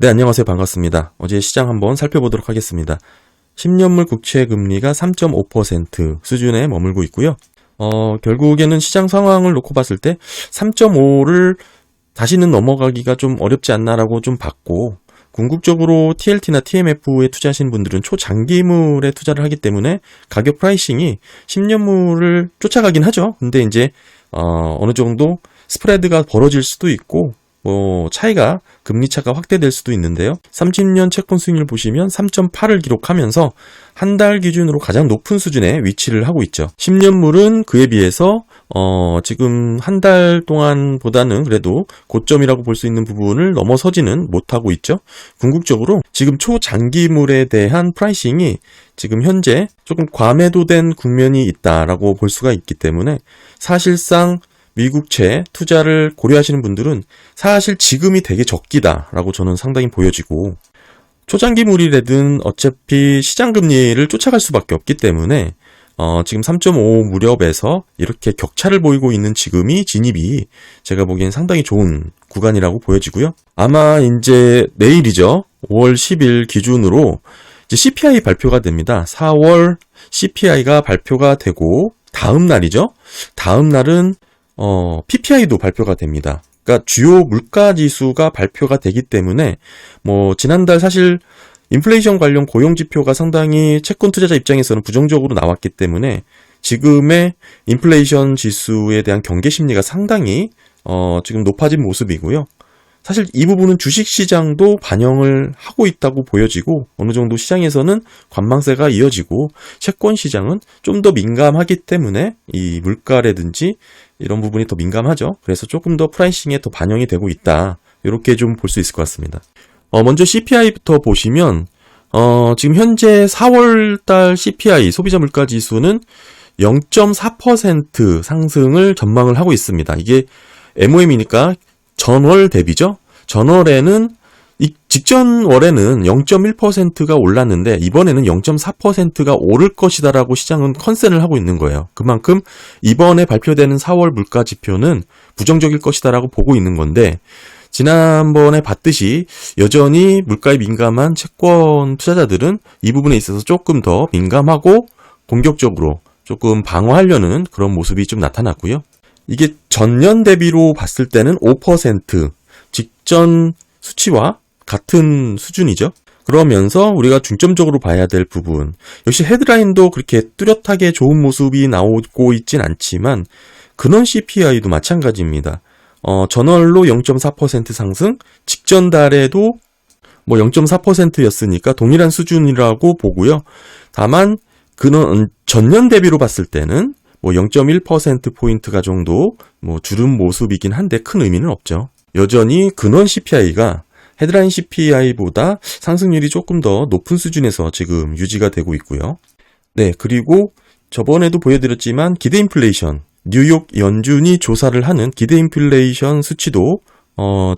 네, 안녕하세요. 반갑습니다. 어제 시장 한번 살펴보도록 하겠습니다. 10년물 국채 금리가 3.5% 수준에 머물고 있고요. 결국에는 시장 상황을 놓고 봤을 때 3.5를 다시는 넘어가기가 좀 어렵지 않나라고 좀 봤고, 궁극적으로 TLT나 TMF에 투자하시는 분들은 초장기물에 투자를 하기 때문에 가격 프라이싱이 10년물을 쫓아가긴 하죠. 근데 이제 어느 정도 스프레드가 벌어질 수도 있고, 차이가, 금리 차가 확대될 수도 있는데요. 30년 채권 수익률 보시면 3.8을 기록하면서 한 달 기준으로 가장 높은 수준에 위치를 하고 있죠. 10년물은 그에 비해서, 지금 한 달 동안보다는 그래도 고점이라고 볼 수 있는 부분을 넘어서지는 못하고 있죠. 궁극적으로 지금 초장기물에 대한 프라이싱이 지금 현재 조금 과매도된 국면이 있다라고 볼 수가 있기 때문에 사실상 미국채 투자를 고려하시는 분들은 사실 지금이 되게 적기다라고 저는 상당히 보여지고, 초장기물이라든 어차피 시장금리를 쫓아갈 수밖에 없기 때문에 지금 3.5 무렵에서 이렇게 격차를 보이고 있는 지금이 진입이 제가 보기엔 상당히 좋은 구간이라고 보여지고요. 아마 이제 내일이죠. 5월 10일 기준으로 이제 CPI 발표가 됩니다. 4월 CPI가 발표가 되고 다음 날이죠. 다음 날은 PPI도 발표가 됩니다. 그러니까 주요 물가 지수가 발표가 되기 때문에 지난달 사실 인플레이션 관련 고용 지표가 상당히 채권 투자자 입장에서는 부정적으로 나왔기 때문에 지금의 인플레이션 지수에 대한 경계 심리가 상당히 지금 높아진 모습이고요. 사실 이 부분은 주식시장도 반영을 하고 있다고 보여지고, 어느 정도 시장에서는 관망세가 이어지고 채권 시장은 좀 더 민감하기 때문에 이 물가라든지 이런 부분이 더 민감하죠. 그래서 조금 더 프라이싱에 더 반영이 되고 있다. 이렇게 좀 볼 수 있을 것 같습니다. 먼저 CPI부터 보시면 지금 현재 4월달 CPI 소비자 물가 지수는 0.4% 상승을 전망을 하고 있습니다. 이게 MOM이니까 전월 대비죠. 전월에는 직전 월에는 0.1%가 올랐는데 이번에는 0.4%가 오를 것이다라고 시장은 컨센을 하고 있는 거예요. 그만큼 이번에 발표되는 4월 물가 지표는 부정적일 것이다라고 보고 있는 건데, 지난번에 봤듯이 여전히 물가에 민감한 채권 투자자들은 이 부분에 있어서 조금 더 민감하고 공격적으로 조금 방어하려는 그런 모습이 좀 나타났고요. 이게 전년 대비로 봤을 때는 5% 직전 수치와 같은 수준이죠. 그러면서 우리가 중점적으로 봐야 될 부분, 역시 헤드라인도 그렇게 뚜렷하게 좋은 모습이 나오고 있진 않지만 근원 CPI도 마찬가지입니다. 전월로 0.4% 상승, 직전 달에도 0.4%였으니까 동일한 수준이라고 보고요. 다만 전년 대비로 봤을 때는 0.1%포인트가 정도 줄은 모습이긴 한데 큰 의미는 없죠. 여전히 근원 CPI가 헤드라인 CPI보다 상승률이 조금 더 높은 수준에서 지금 유지가 되고 있고요. 네, 그리고 저번에도 보여드렸지만 기대 인플레이션, 뉴욕 연준이 조사를 하는 기대 인플레이션 수치도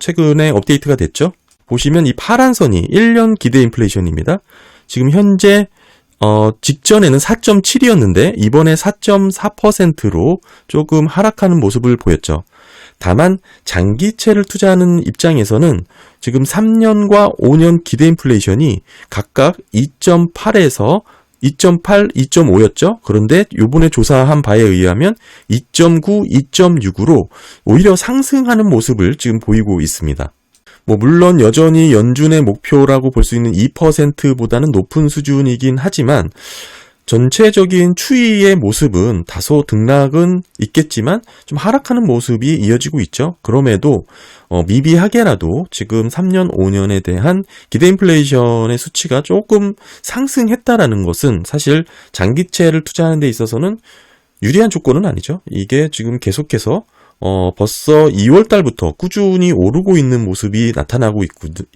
최근에 업데이트가 됐죠. 보시면 이 파란 선이 1년 기대 인플레이션입니다. 지금 현재 직전에는 4.7이었는데 이번에 4.4%로 조금 하락하는 모습을 보였죠. 다만 장기채를 투자하는 입장에서는 지금 3년과 5년 기대 인플레이션이 각각 2.8에서 2.8, 2.5였죠. 그런데 요번에 조사한 바에 의하면 2.9, 2.6으로 오히려 상승하는 모습을 지금 보이고 있습니다. 물론 여전히 연준의 목표라고 볼 수 있는 2%보다는 높은 수준이긴 하지만 전체적인 추이의 모습은 다소 등락은 있겠지만 좀 하락하는 모습이 이어지고 있죠. 그럼에도 미비하게라도 지금 3년, 5년에 대한 기대 인플레이션의 수치가 조금 상승했다라는 것은 사실 장기채를 투자하는 데 있어서는 유리한 조건은 아니죠. 이게 지금 계속해서 벌써 2월 달부터 꾸준히 오르고 있는 모습이 나타나고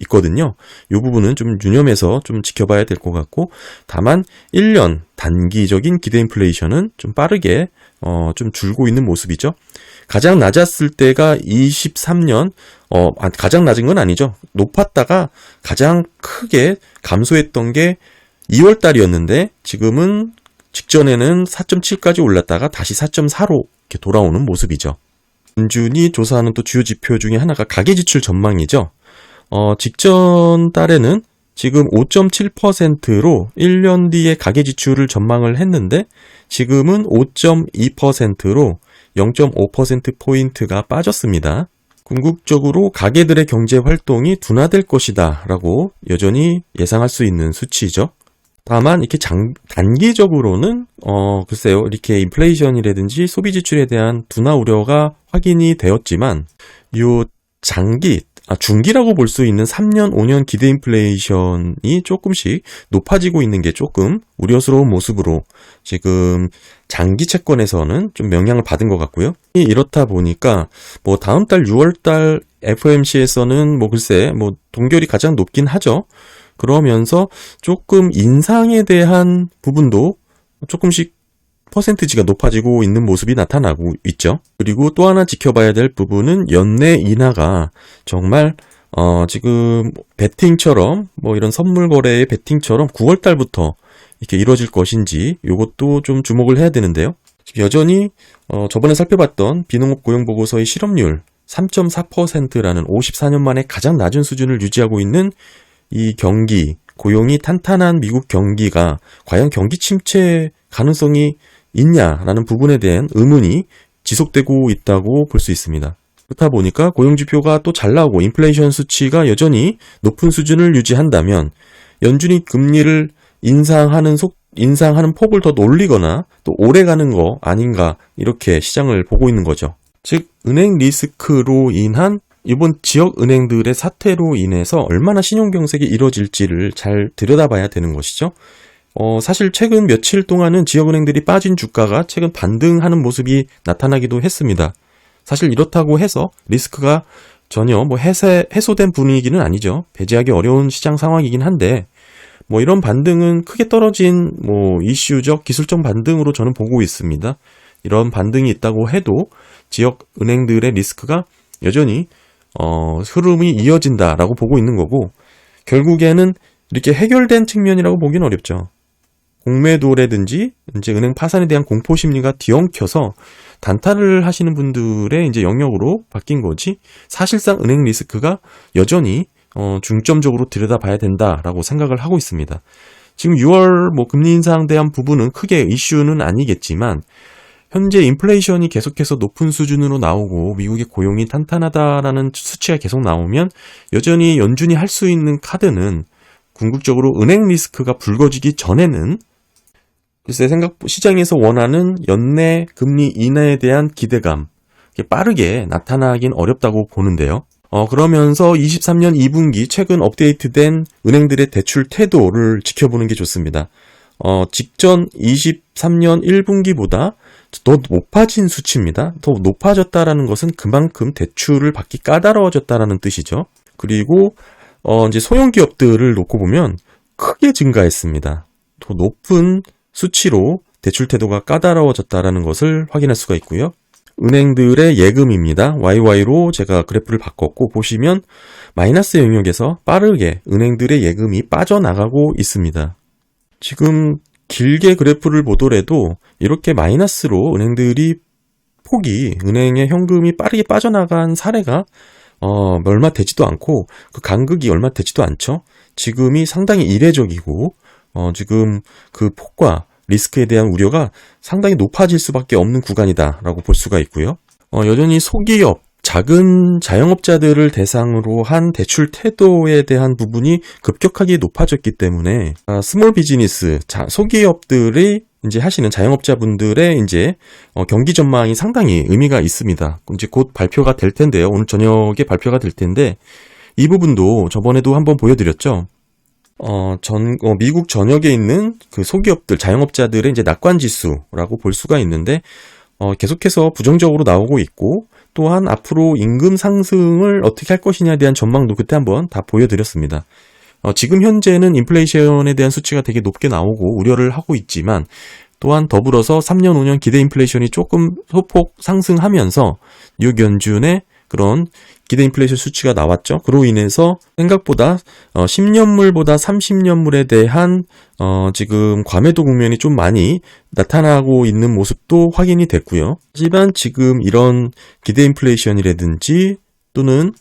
있거든요. 이 부분은 좀 유념해서 좀 지켜봐야 될 것 같고, 다만 1년 단기적인 기대 인플레이션은 좀 빠르게 좀 줄고 있는 모습이죠. 가장 낮았을 때가 23년, 가장 낮은 건 아니죠. 높았다가 가장 크게 감소했던 게 2월 달이었는데 지금은 직전에는 4.7까지 올랐다가 다시 4.4로 이렇게 돌아오는 모습이죠. 연준이 조사하는 또 주요 지표 중에 하나가 가계지출 전망이죠. 직전 달에는 지금 5.7%로 1년 뒤에 가계 지출을 전망을 했는데 지금은 5.2%로 0.5%포인트가 빠졌습니다. 궁극적으로 가계들의 경제 활동이 둔화될 것이다 라고 여전히 예상할 수 있는 수치죠. 다만 이렇게 단기적으로는 글쎄요, 이렇게 인플레이션이라든지 소비 지출에 대한 둔화 우려가 확인이 되었지만 요 중기라고 볼 수 있는 3년, 5년 기대 인플레이션이 조금씩 높아지고 있는 게 조금 우려스러운 모습으로 지금 장기 채권에서는 좀 영향을 받은 것 같고요. 이렇다 보니까 뭐 다음 달 6월 달 FOMC에서는 뭐 글쎄 뭐 동결이 가장 높긴 하죠. 그러면서 조금 인상에 대한 부분도 조금씩 퍼센티지가 높아지고 있는 모습이 나타나고 있죠. 그리고 또 하나 지켜봐야 될 부분은 연내 인하가 정말 지금 베팅처럼 뭐 이런 선물 거래의 베팅처럼 9월 달부터 이렇게 이루어질 것인지 이것도 좀 주목을 해야 되는데요. 여전히 저번에 살펴봤던 비농업 고용 보고서의 실업률 3.4%라는 54년 만에 가장 낮은 수준을 유지하고 있는 이 고용이 탄탄한 미국 경기가 과연 경기 침체 가능성이 있냐라는 부분에 대한 의문이 지속되고 있다고 볼 수 있습니다. 그렇다 보니까 고용지표가 또 잘 나오고 인플레이션 수치가 여전히 높은 수준을 유지한다면 연준이 금리를 인상하는 폭을 더 올리거나 또 오래 가는 거 아닌가 이렇게 시장을 보고 있는 거죠. 즉 은행 리스크로 인한 이번 지역 은행들의 사태로 인해서 얼마나 신용경색이 이뤄질지를 잘 들여다봐야 되는 것이죠. 사실 최근 며칠 동안은 지역은행들이 빠진 주가가 최근 반등하는 모습이 나타나기도 했습니다. 사실 이렇다고 해서 리스크가 전혀 뭐 해소된 분위기는 아니죠. 배제하기 어려운 시장 상황이긴 한데 뭐 이런 반등은 크게 떨어진 뭐 이슈적 기술적 반등으로 저는 보고 있습니다. 이런 반등이 있다고 해도 지역 은행들의 리스크가 여전히 흐름이 이어진다라고 보고 있는 거고 결국에는 이렇게 해결된 측면이라고 보기는 어렵죠. 공매도라든지 이제 은행 파산에 대한 공포 심리가 뒤엉켜서 단타를 하시는 분들의 이제 영역으로 바뀐 거지 사실상 은행 리스크가 여전히 중점적으로 들여다봐야 된다라고 생각을 하고 있습니다. 지금 6월 뭐 금리 인상에 대한 부분은 크게 이슈는 아니겠지만 현재 인플레이션이 계속해서 높은 수준으로 나오고 미국의 고용이 탄탄하다라는 수치가 계속 나오면 여전히 연준이 할 수 있는 카드는 궁극적으로 은행 리스크가 불거지기 전에는 글쎄 시장에서 원하는 연내 금리 인하에 대한 기대감 빠르게 나타나긴 어렵다고 보는데요. 그러면서 23년 2분기 최근 업데이트된 은행들의 대출 태도를 지켜보는 게 좋습니다. 직전 23년 1분기보다 더 높아진 수치입니다. 더 높아졌다라는 것은 그만큼 대출을 받기 까다로워졌다라는 뜻이죠. 그리고 이제 소형 기업들을 놓고 보면 크게 증가했습니다. 더 높은 수치로 대출 태도가 까다로워졌다라는 것을 확인할 수가 있고요. 은행들의 예금입니다. YY로 제가 그래프를 바꿨고 보시면 마이너스 영역에서 빠르게 은행들의 예금이 빠져나가고 있습니다. 지금 길게 그래프를 보더라도 이렇게 마이너스로 은행의 현금이 빠르게 빠져나간 사례가 얼마 되지도 않고 그 간극이 얼마 되지도 않죠. 지금이 상당히 이례적이고 지금 그 폭과 리스크에 대한 우려가 상당히 높아질 수밖에 없는 구간이다라고 볼 수가 있고요. 여전히 소기업, 작은 자영업자들을 대상으로 한 대출 태도에 대한 부분이 급격하게 높아졌기 때문에 스몰 비즈니스, 소기업들이 이제 하시는 자영업자분들의 이제 경기 전망이 상당히 의미가 있습니다. 이제 곧 발표가 될 텐데요. 오늘 저녁에 발표가 될 텐데 이 부분도 저번에도 한번 보여드렸죠. 미국 전역에 있는 그 소기업들, 자영업자들의 이제 낙관 지수라고 볼 수가 있는데 계속해서 부정적으로 나오고 있고 또한 앞으로 임금 상승을 어떻게 할 것이냐에 대한 전망도 그때 한번 다 보여드렸습니다. 지금 현재는 인플레이션에 대한 수치가 되게 높게 나오고 우려를 하고 있지만 또한 더불어서 3년, 5년 기대 인플레이션이 조금 소폭 상승하면서 뉴욕 연준의 그런 기대 인플레이션 수치가 나왔죠. 그로 인해서 생각보다 10년물보다 30년물에 대한 지금 과매도 국면이 좀 많이 나타나고 있는 모습도 확인이 됐고요. 하지만 지금 이런 기대 인플레이션이라든지 또는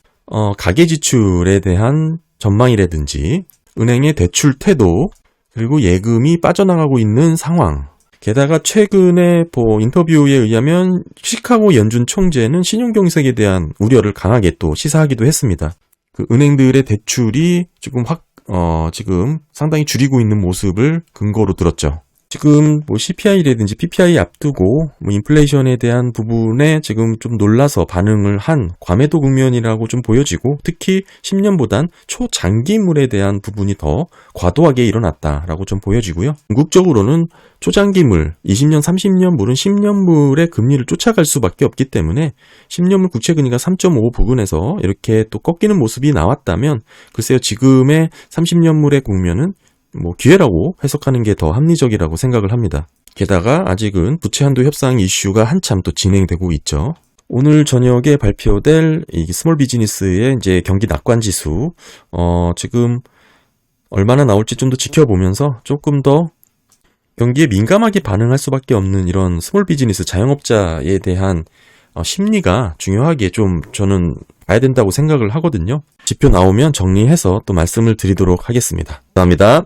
가계 지출에 대한 전망이라든지 은행의 대출 태도, 그리고 예금이 빠져나가고 있는 상황. 게다가 최근에 인터뷰에 의하면 시카고 연준 총재는 신용경색에 대한 우려를 강하게 또 시사하기도 했습니다. 그 은행들의 대출이 지금 상당히 줄이고 있는 모습을 근거로 들었죠. 지금 CPI라든지 PPI 앞두고 인플레이션에 대한 부분에 지금 좀 놀라서 반응을 한 과매도 국면이라고 좀 보여지고, 특히 10년보단 초장기물에 대한 부분이 더 과도하게 일어났다라고 좀 보여지고요. 궁극적으로는 초장기물, 20년, 30년물은 10년물의 금리를 쫓아갈 수밖에 없기 때문에 10년물 국채금리가 3.5 부근에서 이렇게 또 꺾이는 모습이 나왔다면, 글쎄요, 지금의 30년물의 국면은 기회라고 해석하는 게 더 합리적이라고 생각을 합니다. 게다가 아직은 부채 한도 협상 이슈가 한참 또 진행되고 있죠. 오늘 저녁에 발표될 이 스몰 비즈니스의 이제 경기 낙관 지수, 지금 얼마나 나올지 좀 더 지켜보면서 조금 더 경기에 민감하게 반응할 수밖에 없는 이런 스몰 비즈니스 자영업자에 대한 심리가 중요하게 좀 저는 봐야 된다고 생각을 하거든요. 지표 나오면 정리해서 또 말씀을 드리도록 하겠습니다. 감사합니다.